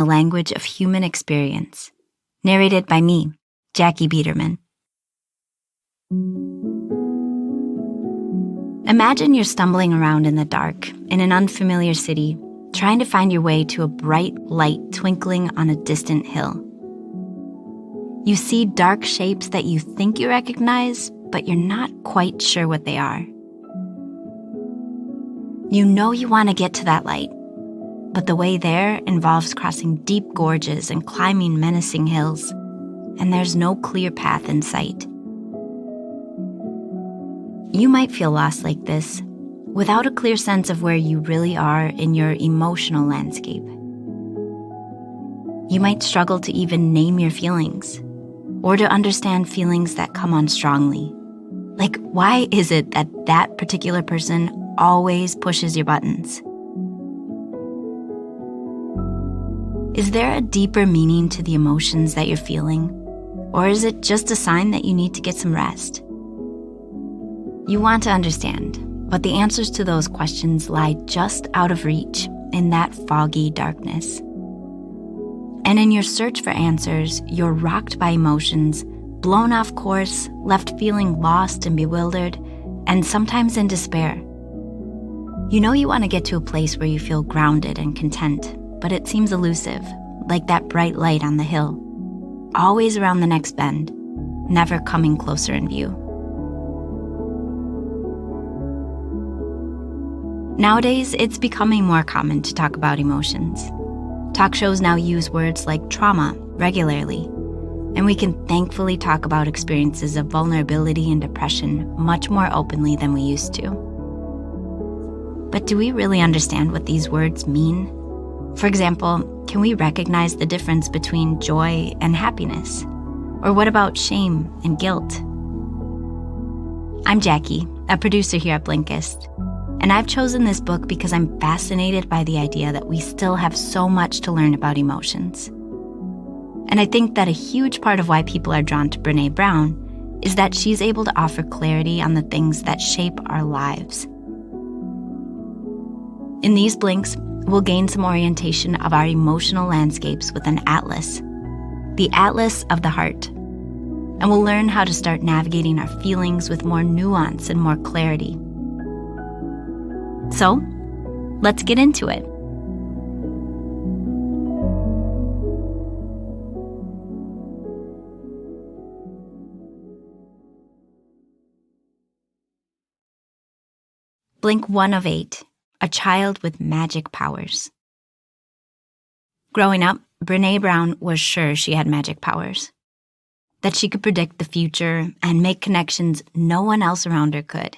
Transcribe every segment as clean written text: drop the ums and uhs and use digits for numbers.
the language of human experience. Narrated by me, Jackie Biederman. Imagine you're stumbling around in the dark in an unfamiliar city, trying to find your way to a bright light twinkling on a distant hill. You see dark shapes that you think you recognize, but you're not quite sure what they are. You know you want to get to that light, but the way there involves crossing deep gorges and climbing menacing hills, and there's no clear path in sight. You might feel lost like this, without a clear sense of where you really are in your emotional landscape. You might struggle to even name your feelings, or to understand feelings that come on strongly. Like, why is it that that particular person always pushes your buttons? Is there a deeper meaning to the emotions that you're feeling? Or is it just a sign that you need to get some rest? You want to understand, but the answers to those questions lie just out of reach in that foggy darkness. And in your search for answers, you're rocked by emotions, blown off course, left feeling lost and bewildered, and sometimes in despair. You know you want to get to a place where you feel grounded and content, but it seems elusive, like that bright light on the hill, always around the next bend, never coming closer in view. Nowadays, it's becoming more common to talk about emotions. Talk shows now use words like trauma regularly, and we can thankfully talk about experiences of vulnerability and depression much more openly than we used to. But do we really understand what these words mean? For example, can we recognize the difference between joy and happiness? Or what about shame and guilt? I'm Jackie, a producer here at Blinkist, and I've chosen this book because I'm fascinated by the idea that we still have so much to learn about emotions. And I think that a huge part of why people are drawn to Brené Brown is that she's able to offer clarity on the things that shape our lives. In these blinks, we'll gain some orientation of our emotional landscapes with an atlas, the Atlas of the Heart. And we'll learn how to start navigating our feelings with more nuance and more clarity. So, let's get into it. Blink 1 of 8, a child with magic powers. Growing up, Brené Brown was sure she had magic powers, that she could predict the future and make connections no one else around her could.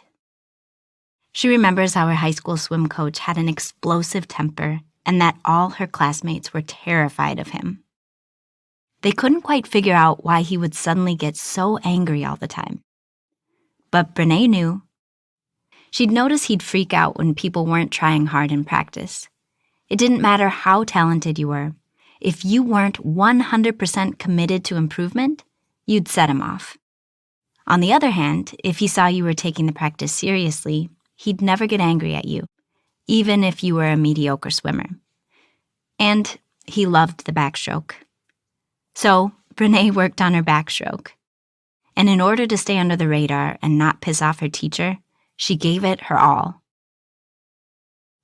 She remembers how her high school swim coach had an explosive temper and that all her classmates were terrified of him. They couldn't quite figure out why he would suddenly get so angry all the time. But Brené knew. She'd notice he'd freak out when people weren't trying hard in practice. It didn't matter how talented you were. If you weren't 100% committed to improvement, you'd set him off. On the other hand, if he saw you were taking the practice seriously, he'd never get angry at you, even if you were a mediocre swimmer. And he loved the backstroke. So Brené worked on her backstroke. And in order to stay under the radar and not piss off her teacher, she gave it her all.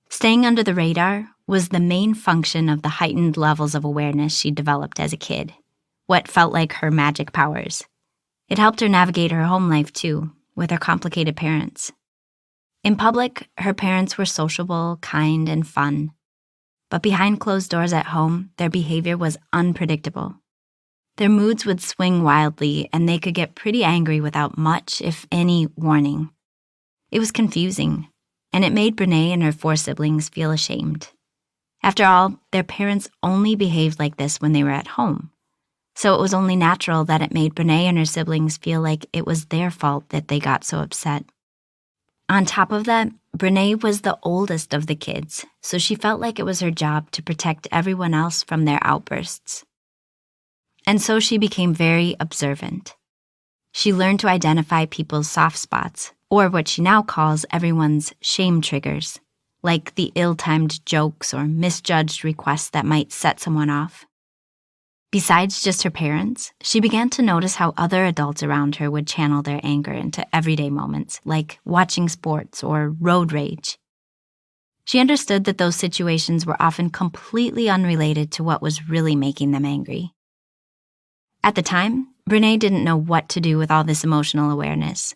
Staying under the radar was the main function of the heightened levels of awareness she developed as a kid, what felt like her magic powers. It helped her navigate her home life, too, with her complicated parents. In public, her parents were sociable, kind, and fun. But behind closed doors at home, their behavior was unpredictable. Their moods would swing wildly, and they could get pretty angry without much, if any, warning. It was confusing, and it made Brené and her 4 siblings feel ashamed. After all, their parents only behaved like this when they were at home. So it was only natural that it made Brené and her siblings feel like it was their fault that they got so upset. On top of that, Brené was the oldest of the kids, so she felt like it was her job to protect everyone else from their outbursts. And so she became very observant. She learned to identify people's soft spots, or what she now calls everyone's shame triggers. like the ill-timed jokes or misjudged requests that might set someone off. Besides just her parents, she began to notice how other adults around her would channel their anger into everyday moments, like watching sports or road rage. She understood that those situations were often completely unrelated to what was really making them angry. At the time, Brene didn't know what to do with all this emotional awareness.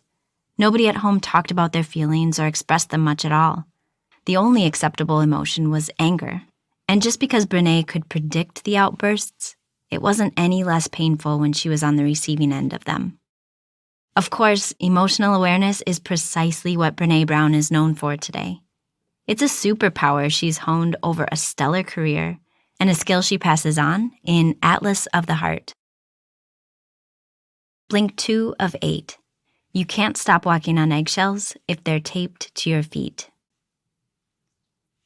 Nobody at home talked about their feelings or expressed them much at all. The only acceptable emotion was anger. And just because Brene could predict the outbursts, it wasn't any less painful when she was on the receiving end of them. Of course, emotional awareness is precisely what Brene Brown is known for today. It's a superpower she's honed over a stellar career and a skill she passes on in Atlas of the Heart. Blink 2 of 8. You can't stop walking on eggshells if they're taped to your feet.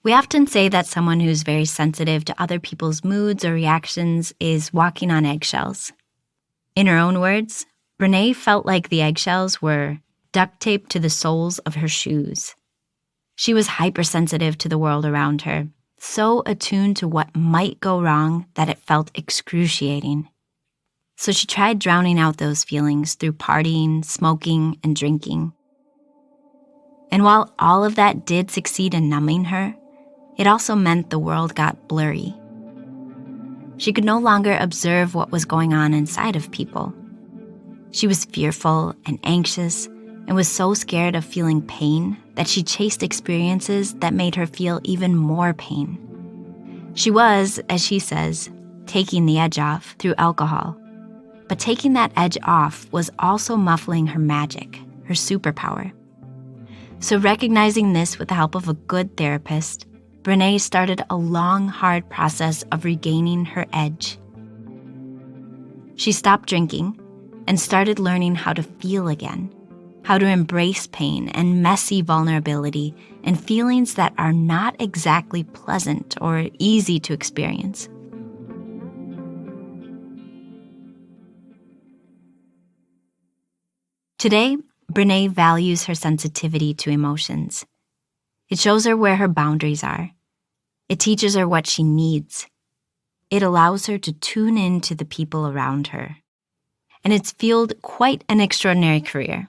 We often say that someone who's very sensitive to other people's moods or reactions is walking on eggshells. In her own words, Brene felt like the eggshells were duct taped to the soles of her shoes. She was hypersensitive to the world around her, so attuned to what might go wrong that it felt excruciating. So she tried drowning out those feelings through partying, smoking, and drinking. And while all of that did succeed in numbing her, it also meant the world got blurry. She could no longer observe what was going on inside of people. She was fearful and anxious and was so scared of feeling pain that she chased experiences that made her feel even more pain. She was, as she says, taking the edge off through alcohol. But taking that edge off was also muffling her magic, her superpower. So recognizing this with the help of a good therapist, Brene started a long, hard process of regaining her edge. She stopped drinking and started learning how to feel again, how to embrace pain and messy vulnerability and feelings that are not exactly pleasant or easy to experience. Today, Brene values her sensitivity to emotions. It shows her where her boundaries are. It teaches her what she needs. It allows her to tune in to the people around her. And it's fueled quite an extraordinary career.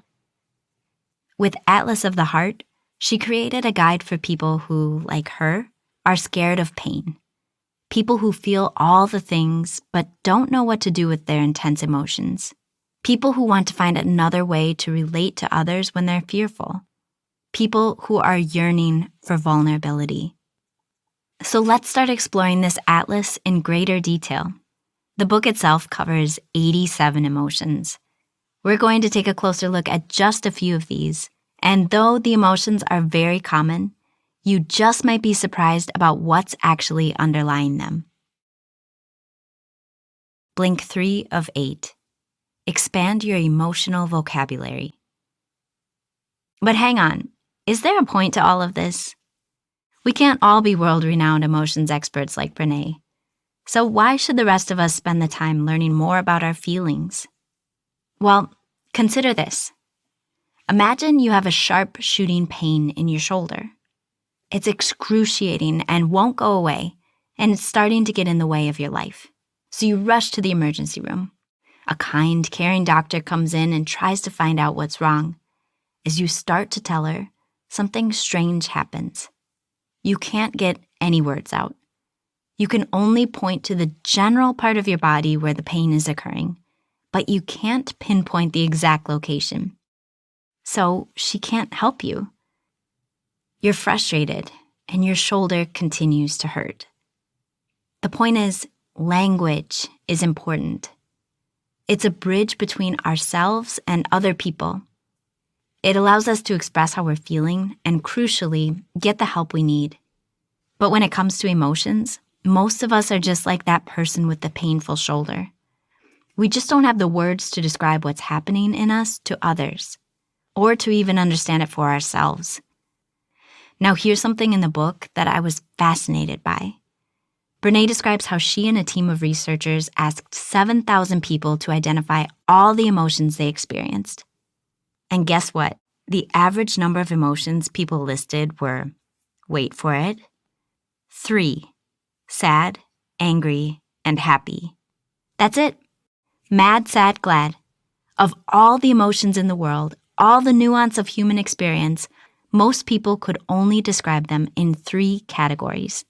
With Atlas of the Heart, she created a guide for people who, like her, are scared of pain. People who feel all the things but don't know what to do with their intense emotions. People who want to find another way to relate to others when they're fearful. People who are yearning for vulnerability. So let's start exploring this atlas in greater detail. The book itself covers 87 emotions. We're going to take a closer look at just a few of these, and though the emotions are very common, you just might be surprised about what's actually underlying them. Blink 3 of 8. Expand your emotional vocabulary. But hang on, is there a point to all of this? We can't all be world-renowned emotions experts like Brene. So why should the rest of us spend the time learning more about our feelings? Well, consider this. Imagine you have a sharp shooting pain in your shoulder. It's excruciating and won't go away, and it's starting to get in the way of your life. So you rush to the emergency room. A kind, caring doctor comes in and tries to find out what's wrong. As you start to tell her, something strange happens. You can't get any words out. You can only point to the general part of your body where the pain is occurring, but you can't pinpoint the exact location. So she can't help you. You're frustrated, and your shoulder continues to hurt. The point is, language is important. It's a bridge between ourselves and other people. It allows us to express how we're feeling and, crucially, get the help we need. But when it comes to emotions, most of us are just like that person with the painful shoulder. We just don't have the words to describe what's happening in us to others, or to even understand it for ourselves. Now, here's something in the book that I was fascinated by. Brene describes how she and a team of researchers asked 7,000 people to identify all the emotions they experienced. And guess what? The average number of emotions people listed were wait for it, 3, sad, angry, and happy. That's it. Mad, sad, glad. Of all the emotions in the world, all the nuance of human experience, most people could only describe them in 3 categories.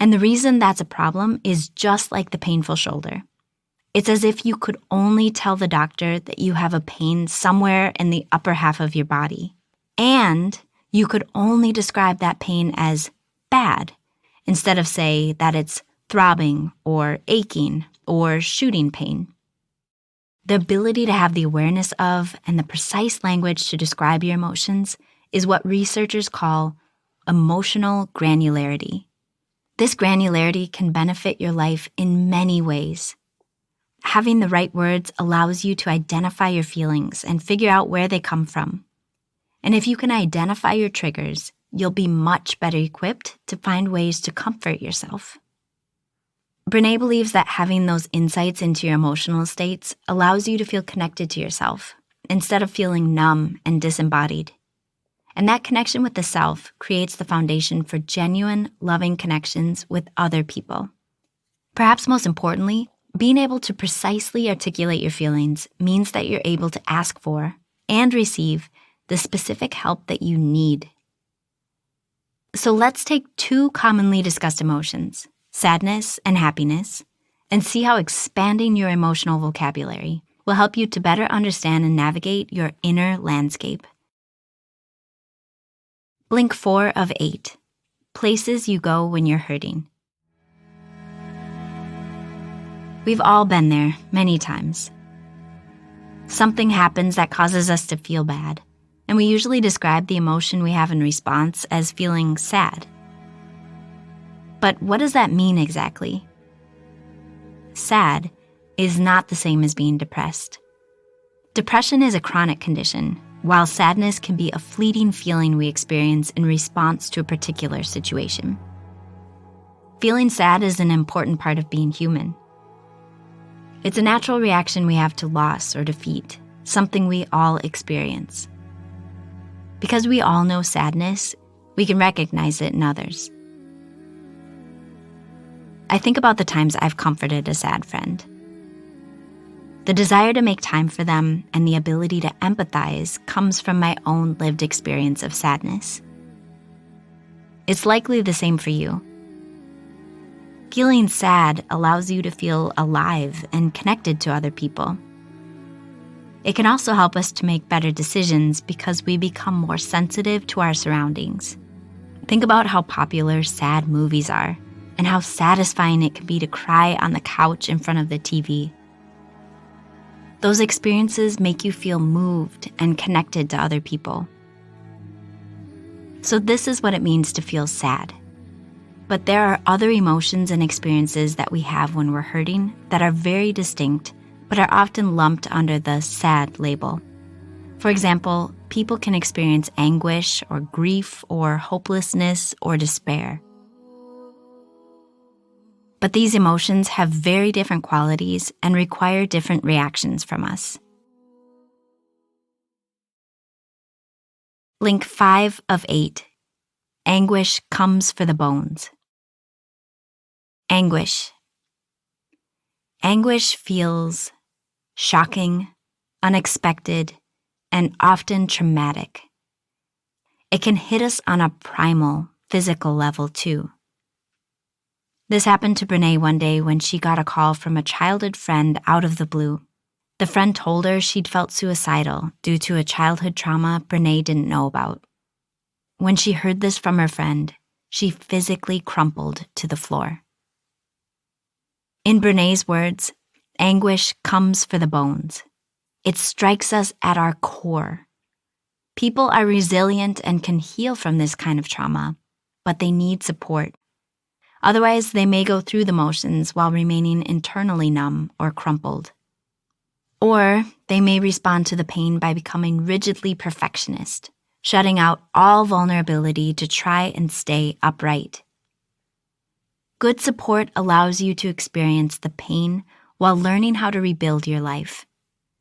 And the reason that's a problem is just like the painful shoulder. It's as if you could only tell the doctor that you have a pain somewhere in the upper half of your body. And you could only describe that pain as bad, instead of say that it's throbbing or aching or shooting pain. The ability to have the awareness of and the precise language to describe your emotions is what researchers call emotional granularity. This granularity can benefit your life in many ways. Having the right words allows you to identify your feelings and figure out where they come from. And if you can identify your triggers, you'll be much better equipped to find ways to comfort yourself. Brené believes that having those insights into your emotional states allows you to feel connected to yourself instead of feeling numb and disembodied. And that connection with the self creates the foundation for genuine, loving connections with other people. Perhaps most importantly, being able to precisely articulate your feelings means that you're able to ask for and receive the specific help that you need. So let's take 2 commonly discussed emotions, sadness and happiness, and see how expanding your emotional vocabulary will help you to better understand and navigate your inner landscape. Blink 4 of 8. Places you go when you're hurting. We've all been there many times. Something happens that causes us to feel bad, and we usually describe the emotion we have in response as feeling sad. But what does that mean exactly? Sad is not the same as being depressed. Depression is a chronic condition, while sadness can be a fleeting feeling we experience in response to a particular situation. Feeling sad is an important part of being human. It's a natural reaction we have to loss or defeat, something we all experience. Because we all know sadness, we can recognize it in others. I think about the times I've comforted a sad friend. The desire to make time for them and the ability to empathize comes from my own lived experience of sadness. It's likely the same for you. Feeling sad allows you to feel alive and connected to other people. It can also help us to make better decisions because we become more sensitive to our surroundings. Think about how popular sad movies are and how satisfying it can be to cry on the couch in front of the TV. Those experiences make you feel moved and connected to other people. So this is what it means to feel sad. But there are other emotions and experiences that we have when we're hurting that are very distinct, but are often lumped under the sad label. For example, people can experience anguish or grief or hopelessness or despair. But these emotions have very different qualities and require different reactions from us. Link 5 of 8. Anguish comes for the bones. Anguish. Anguish feels shocking, unexpected, and often traumatic. It can hit us on a primal, physical level too. This happened to Brené one day when she got a call from a childhood friend out of the blue. The friend told her she'd felt suicidal due to a childhood trauma Brené didn't know about. When she heard this from her friend, she physically crumpled to the floor. In Brené's words, anguish comes for the bones. It strikes us at our core. People are resilient and can heal from this kind of trauma, but they need support. Otherwise, they may go through the motions while remaining internally numb or crumpled. Or they may respond to the pain by becoming rigidly perfectionist, shutting out all vulnerability to try and stay upright. Good support allows you to experience the pain while learning how to rebuild your life.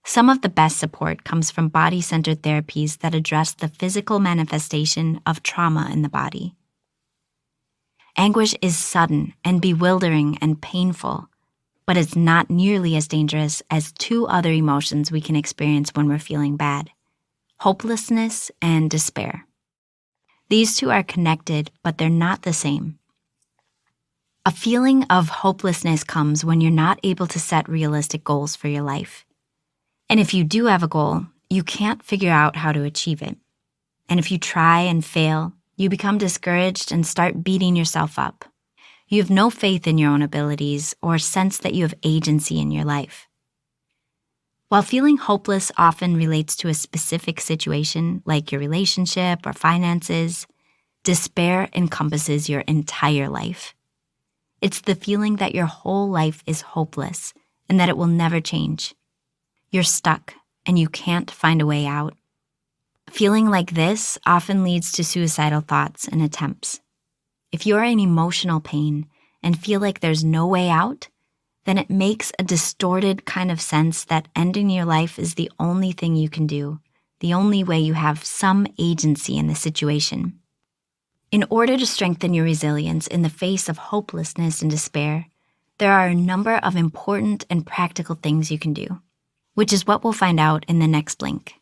Some of the best support comes from body-centered therapies that address the physical manifestation of trauma in the body. Anguish is sudden and bewildering and painful, but it's not nearly as dangerous as two other emotions we can experience when we're feeling bad: hopelessness and despair. These two are connected, but they're not the same. A feeling of hopelessness comes when you're not able to set realistic goals for your life. And if you do have a goal, you can't figure out how to achieve it. And if you try and fail, you become discouraged and start beating yourself up. You have no faith in your own abilities or sense that you have agency in your life. While feeling hopeless often relates to a specific situation, like your relationship or finances, despair encompasses your entire life. It's the feeling that your whole life is hopeless and that it will never change. You're stuck and you can't find a way out. Feeling like this often leads to suicidal thoughts and attempts. If you're in emotional pain and feel like there's no way out, then it makes a distorted kind of sense that ending your life is the only thing you can do, the only way you have some agency in the situation. In order to strengthen your resilience in the face of hopelessness and despair, there are a number of important and practical things you can do, which is what we'll find out in the next blink.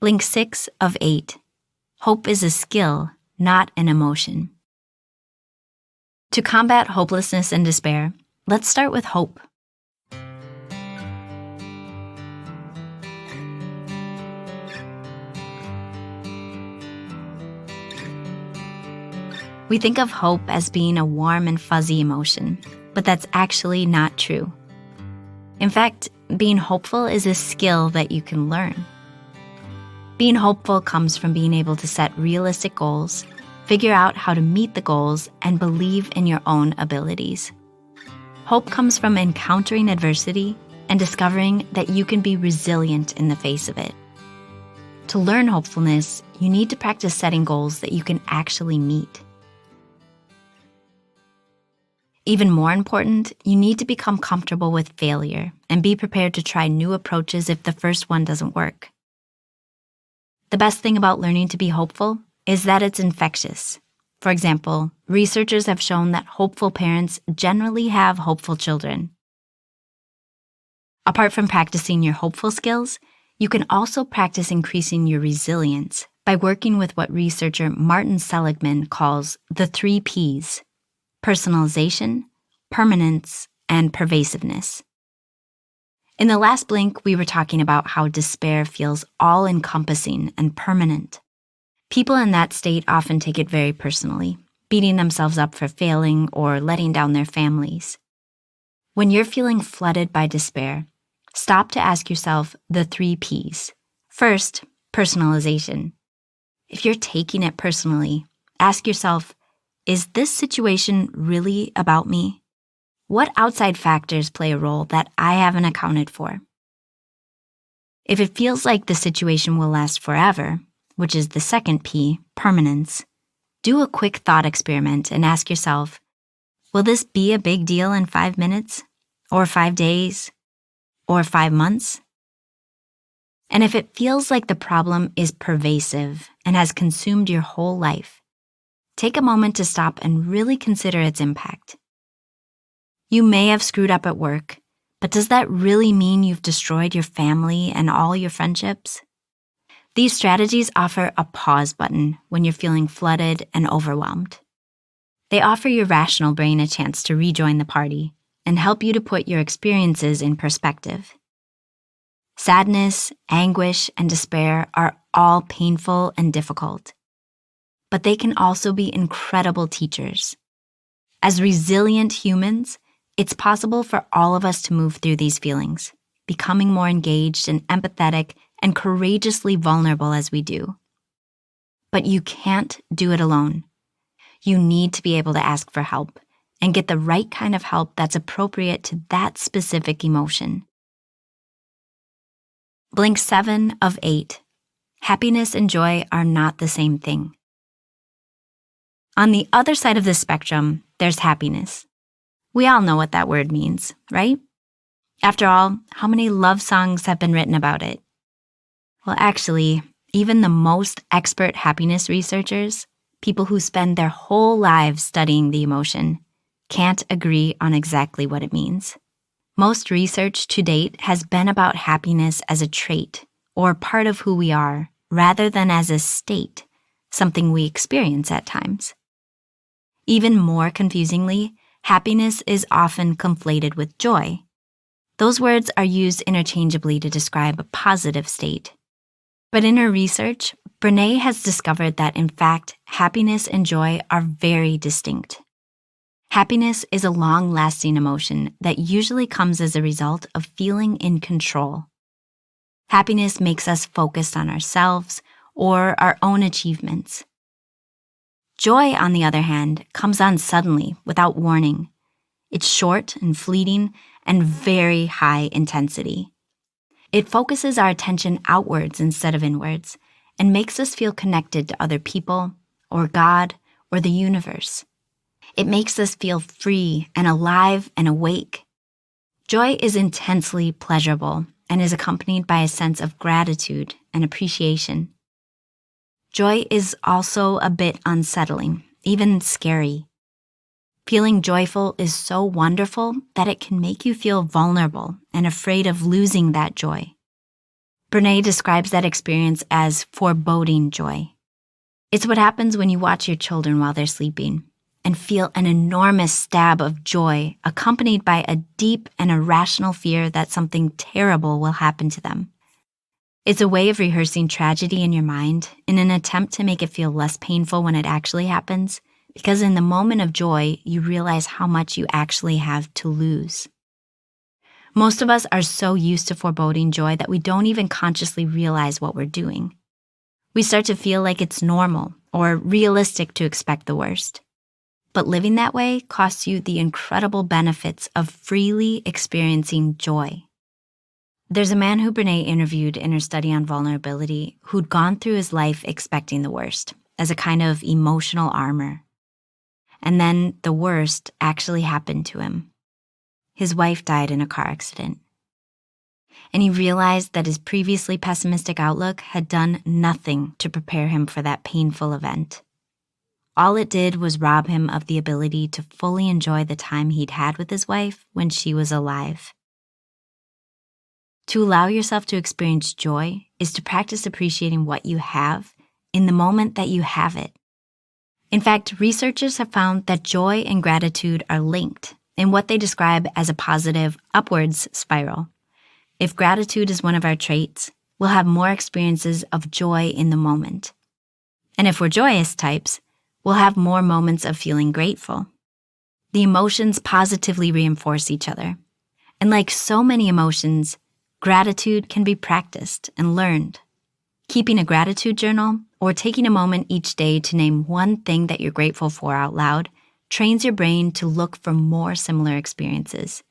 Blink 6 of 8. Hope is a skill, not an emotion. To combat hopelessness and despair, let's start with hope. We think of hope as being a warm and fuzzy emotion, but that's actually not true. In fact, being hopeful is a skill that you can learn. Being hopeful comes from being able to set realistic goals, figure out how to meet the goals, and believe in your own abilities. Hope comes from encountering adversity and discovering that you can be resilient in the face of it. To learn hopefulness, you need to practice setting goals that you can actually meet. Even more important, you need to become comfortable with failure and be prepared to try new approaches if the first one doesn't work. The best thing about learning to be hopeful is that it's infectious. For example, researchers have shown that hopeful parents generally have hopeful children. Apart from practicing your hopeful skills, you can also practice increasing your resilience by working with what researcher Martin Seligman calls the 3 Ps: personalization, permanence, and pervasiveness. In the last blink, we were talking about how despair feels all-encompassing and permanent. People in that state often take it very personally, beating themselves up for failing or letting down their families. When you're feeling flooded by despair, stop to ask yourself the 3 Ps. First, personalization. If you're taking it personally, ask yourself, is this situation really about me? What outside factors play a role that I haven't accounted for? If it feels like the situation will last forever, which is the second P, permanence, do a quick thought experiment and ask yourself, will this be a big deal in 5 minutes, or 5 days, or 5 months? And if it feels like the problem is pervasive and has consumed your whole life, take a moment to stop and really consider its impact. You may have screwed up at work, but does that really mean you've destroyed your family and all your friendships? These strategies offer a pause button when you're feeling flooded and overwhelmed. They offer your rational brain a chance to rejoin the party and help you to put your experiences in perspective. Sadness, anguish, and despair are all painful and difficult, but they can also be incredible teachers. As resilient humans, it's possible for all of us to move through these feelings, becoming more engaged and empathetic and courageously vulnerable as we do. But you can't do it alone. You need to be able to ask for help and get the right kind of help that's appropriate to that specific emotion. Blink 7 of 8. Happiness and joy are not the same thing. On the other side of the spectrum, there's happiness. We all know what that word means, right? After all, how many love songs have been written about it? Well, actually, even the most expert happiness researchers people who spend their whole lives studying the emotion can't agree on exactly what it means. Most research to date has been about happiness as a trait or part of who we are, rather than as a state, something we experience at times. Even more confusingly, happiness is often conflated with joy. Those words are used interchangeably to describe a positive state. But in her research, Brene has discovered that, in fact, happiness and joy are very distinct. Happiness is a long-lasting emotion that usually comes as a result of feeling in control. Happiness makes us focused on ourselves or our own achievements. Joy, on the other hand, comes on suddenly, without warning. It's short and fleeting and very high intensity. It focuses our attention outwards instead of inwards and makes us feel connected to other people, or God, or the universe. It makes us feel free and alive and awake. Joy is intensely pleasurable and is accompanied by a sense of gratitude and appreciation. Joy is also a bit unsettling, even scary. Feeling joyful is so wonderful that it can make you feel vulnerable and afraid of losing that joy. Brene describes that experience as foreboding joy. It's what happens when you watch your children while they're sleeping and feel an enormous stab of joy accompanied by a deep and irrational fear that something terrible will happen to them. It's a way of rehearsing tragedy in your mind in an attempt to make it feel less painful when it actually happens, because in the moment of joy, you realize how much you actually have to lose. Most of us are so used to foreboding joy that we don't even consciously realize what we're doing. We start to feel like it's normal or realistic to expect the worst. But living that way costs you the incredible benefits of freely experiencing joy. There's a man who Brene interviewed in her study on vulnerability who'd gone through his life expecting the worst, as a kind of emotional armor. And then the worst actually happened to him. His wife died in a car accident. And he realized that his previously pessimistic outlook had done nothing to prepare him for that painful event. All it did was rob him of the ability to fully enjoy the time he'd had with his wife when she was alive. To allow yourself to experience joy is to practice appreciating what you have in the moment that you have it. In fact, researchers have found that joy and gratitude are linked in what they describe as a positive upwards spiral. If gratitude is one of our traits, we'll have more experiences of joy in the moment. And if we're joyous types, we'll have more moments of feeling grateful. The emotions positively reinforce each other. And like so many emotions, gratitude can be practiced and learned. Keeping a gratitude journal or taking a moment each day to name one thing that you're grateful for out loud trains your brain to look for more similar experiences.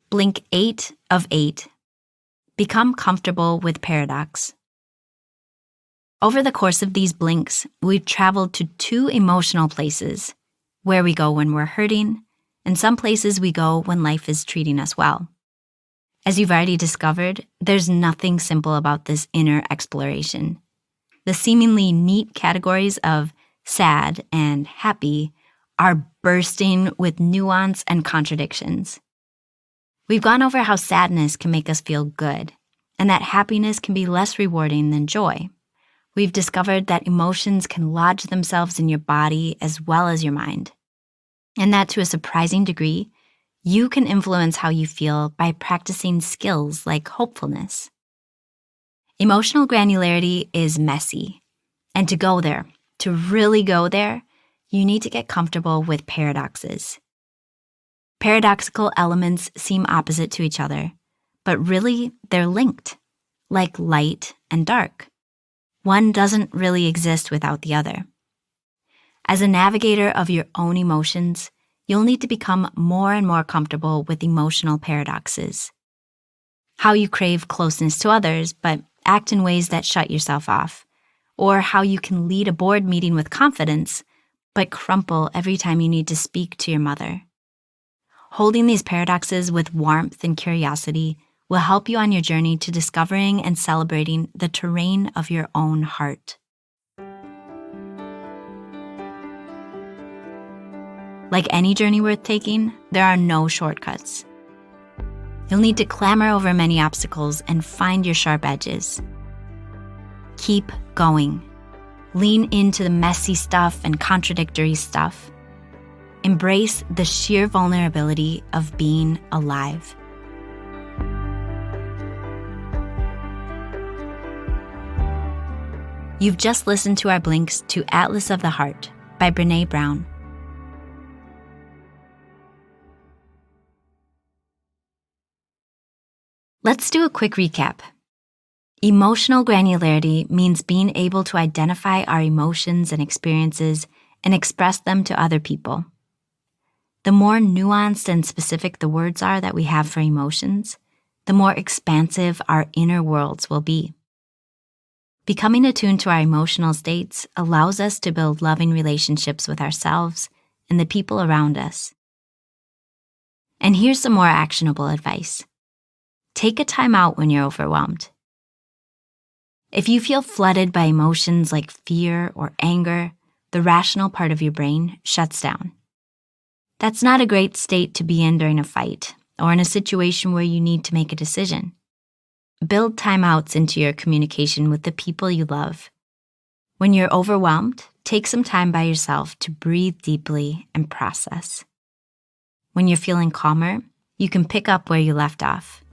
Blink 8 of 8. Become comfortable with paradox. Over the course of these blinks, we've traveled to 2 emotional places, where we go when we're hurting, and some places we go when life is treating us well. As you've already discovered, there's nothing simple about this inner exploration. The seemingly neat categories of sad and happy are bursting with nuance and contradictions. We've gone over how sadness can make us feel good, and that happiness can be less rewarding than joy. We've discovered that emotions can lodge themselves in your body as well as your mind, and that to a surprising degree, you can influence how you feel by practicing skills like hopefulness. Emotional granularity is messy, and to really go there, you need to get comfortable with paradoxes. Paradoxical elements seem opposite to each other, but really they're linked, like light and dark. One doesn't really exist without the other. As a navigator of your own emotions, you'll need to become more and more comfortable with emotional paradoxes. How you crave closeness to others, but act in ways that shut yourself off. Or how you can lead a board meeting with confidence, but crumple every time you need to speak to your mother. Holding these paradoxes with warmth and curiosity will help you on your journey to discovering and celebrating the terrain of your own heart. Like any journey worth taking, there are no shortcuts. You'll need to clamber over many obstacles and find your sharp edges. Keep going. Lean into the messy stuff and contradictory stuff. Embrace the sheer vulnerability of being alive. You've just listened to our blinks to Atlas of the Heart by Brené Brown. Let's do a quick recap. Emotional granularity means being able to identify our emotions and experiences and express them to other people. The more nuanced and specific the words are that we have for emotions, the more expansive our inner worlds will be. Becoming attuned to our emotional states allows us to build loving relationships with ourselves and the people around us. And here's some more actionable advice. Take a time out when you're overwhelmed. If you feel flooded by emotions like fear or anger, the rational part of your brain shuts down. That's not a great state to be in during a fight or in a situation where you need to make a decision. Build timeouts into your communication with the people you love. When you're overwhelmed, take some time by yourself to breathe deeply and process. When you're feeling calmer, you can pick up where you left off.